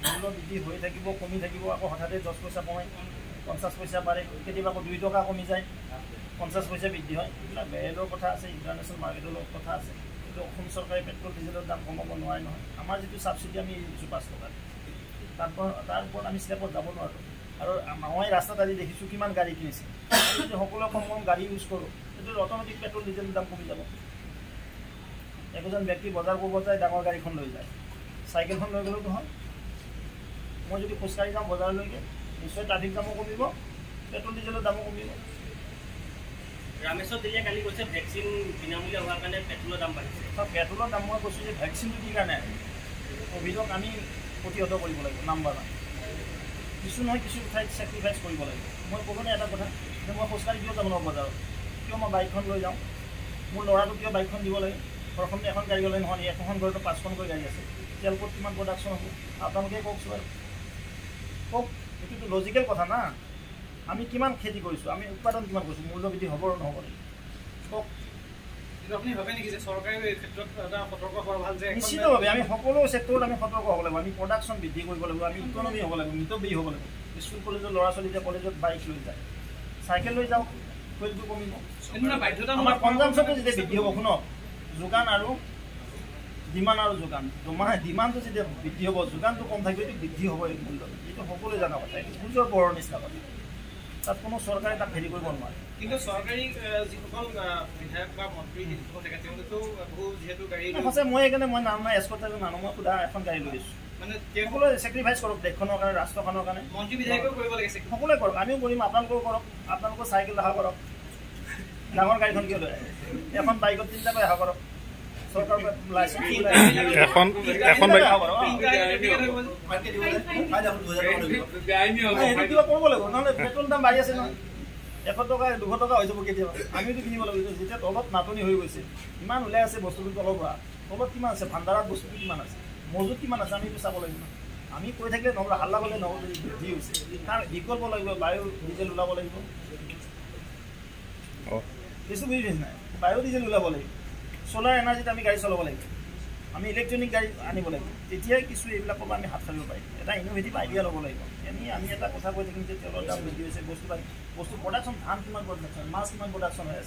মূল্য বৃদ্ধি হৈ থাকিব, কমি থাকিব, আকৌ হঠাতে 10 পইচা কমাই 50 পইচা বাঢ়ে, কেতিয়াবা আকৌ 2 টকা কমি যায়, 50 পইচা বৃদ্ধি হয়। এইবিলাক বেলেগৰ কথা আছে, ইণ্টাৰনেশ্যনেল মাৰ্কেটৰ লগত কথা আছে। কিন্তু অসম চৰকাৰে পেট্ৰল ডিজেলৰ দাম কমাব নোৱাৰে নহয়। আমাৰ যিটো ছাবচিডি আমি দিছোঁ 5 টকা, তাৰ ওপৰত আমি ষ্টেপত যাব নোৱাৰোঁ। আৰু মই ৰাস্তাত আজি দেখিছোঁ কিমান গাড়ী কিনিছে। যদি সকলোৱে কম কম গাড়ী ইউজ কৰোঁ, সেইটো অট'মেটিক পেট্ৰল ডিজেলৰ দাম কমি যাব। একোজন ব্যক্তি বজাৰ কৰিব যায়, ডাঙৰ গাড়ীখন লৈ যায়, চাইকেলখন লৈ গ'লেও নহয়। মই যদি খোজকাঢ়ি যাওঁ বজাৰলৈকে, নিশ্চয় ট্ৰাফিক জামো কমিব, পেট্ৰল ডিজেলৰ দামো কমিব। ৰামেশ্বৰ দিলীয়ে কালি কৈছে ভেকচিন বিনামূলীয়া হোৱাৰ কাৰণে পেট্ৰলৰ দাম বাঢ়িছে। পেট্ৰলৰ দাম মই কৈছোঁ যে ভেকচিনটো কি কাৰণে ক'ভিডক আমি প্ৰতিহত কৰিব লাগিব। নাম্বাৰ 1, কিছু নহয় কিছু ঠাইত চেক্ৰিফাইচ কৰিব লাগিব। মই ক'বনে এটা কথা যে মই খোজকাঢ়ি কিয় যাব নোৱাৰোঁ বজাৰত, কিয় মই বাইকখন লৈ যাওঁ, মোৰ ল'ৰাটোক কিয় বাইকখন দিব লাগে। ঘৰখন এখন গাড়ী হ'লে নহয়, এখন ঘৰতো 5খনকৈ গাড়ী আছে, তেলপত কিমান প্ৰডাকশ্যন হ'ব আপোনালোকে কওকচোন বাৰু, কওক। এইটোতো লজিকেল কথা না। আমি কিমান খেতি কৰিছোঁ, আমি উৎপাদন কিমান কৰিছোঁ, মূল্য বৃদ্ধি হ'ব আৰু নহ'ব লাগিব, কওক। কিন্তু আপুনি ভাবে নেকি যে চৰকাৰে এই ক্ষেত্ৰত এটা সতৰ্ক হোৱা ভাল যে নিশ্চিতভাৱে আমি সকলো ছেক্টৰত আমি সতৰ্ক হ'ব লাগিব। আমি প্ৰডাকশ্যন বৃদ্ধি কৰিব লাগিব, আমি ইকনমি হ'ব লাগিব, মিতব্যয়ী হ'ব লাগিব। স্কুল কলেজৰ ল'ৰা ছোৱালী যে কলেজত বাইক লৈ যায়, চাইকেল লৈ যাওক, ফুৱেলটো কমিব। আমাৰ কনজামশ্যনটো যেতিয়া বৃদ্ধি হ'ব, শুনক, যোগান আৰু ডিমাণ্ড আৰু যোগান, ডিমাণ্ডটো যেতিয়া বৃদ্ধি হ'ব, যোগানটো কম থাকিব, এইটো বৃদ্ধি হ'ব। এই মূল্য এইটো সকলোৱে জনা কথা, এইটো সূৰ্যৰ পোহৰৰ নিচিনা কথা। তাত কোনো চৰকাৰে তাক হেৰি কৰিব নোৱাৰে। কিন্তু চৰকাৰী যিসকল বিধায়ক বা মন্ত্ৰী যিসকল থাকে তেওঁলোকেও বহু যিহেতু গাড়ী সঁচাই মই সেইকাৰণে মই নাম নাই এস্কৰ্টাৰ নানো, মই সুধা এখন গাড়ী লৈ দিছোঁ। মানে সকলোৱে চেক্ৰিফাইচ কৰক দেশখনৰ কাৰণে, ৰাষ্ট্ৰখনৰ কাৰণে। মন্ত্ৰী বিধায়কেও কৰিব লাগে, সকলোৱে কৰক, আমিও কৰিম, আপোনালোকেও কৰক। আপোনালোকৰ চাইকেল অহা কৰক, ডাঙৰ গাড়ীখন কিয় লৈ আহে, এখন বাইকত 3টাকৈ অহা কৰক। চৰকাৰৰ লাইচেঞ্চ কৰিব লাগিব, নহ'লে পেট্ৰল দাম বাঢ়ি আছে নহয়। 100 টকা 200 টকা হৈ যাব কেতিয়াবা। আমিতো কিনিব লাগিব। যেতিয়া তলত নাটনি হৈ গৈছে, ইমান ওলাই আছে বস্তুটো তলৰ পৰা, তলত কিমান আছে, ভাণ্ডাৰত বস্তুটো কিমান আছে, মজুত কিমান আছে, আমি এইটো চাব লাগিব। আমি কৈ থাকিলে নহ'ব, হাল্লা কৰিলে নহ'ব। যদি বৃদ্ধি হৈছে তাৰ বিকল্প লাগিব, বায়ু ডিজেল ওলাব লাগিব। কিছু বুজি পাইছে নাই, বায়ু ডিজেল ওলাব লাগিব, চ'লাৰ এনাৰ্জিত আমি গাড়ী চলাব লাগিব, আমি ইলেক্ট্ৰনিক গাড়ী আনিব লাগিব। তেতিয়াই কিছু এইবিলাকৰ পৰা আমি হাত সাৰিব পাৰিম। এটা ইনোভেটিভ আইডিয়া ল'ব লাগিব। আমি এটা কথা কৈ থাকিম যে তেলৰ দাম বৃদ্ধি হৈছে, বস্তু প্ৰডাকশ্যন, ধান কিমান প্ৰডাকশ্যন, মাছ কিমান প্ৰডাকশ্যন হৈ আছে।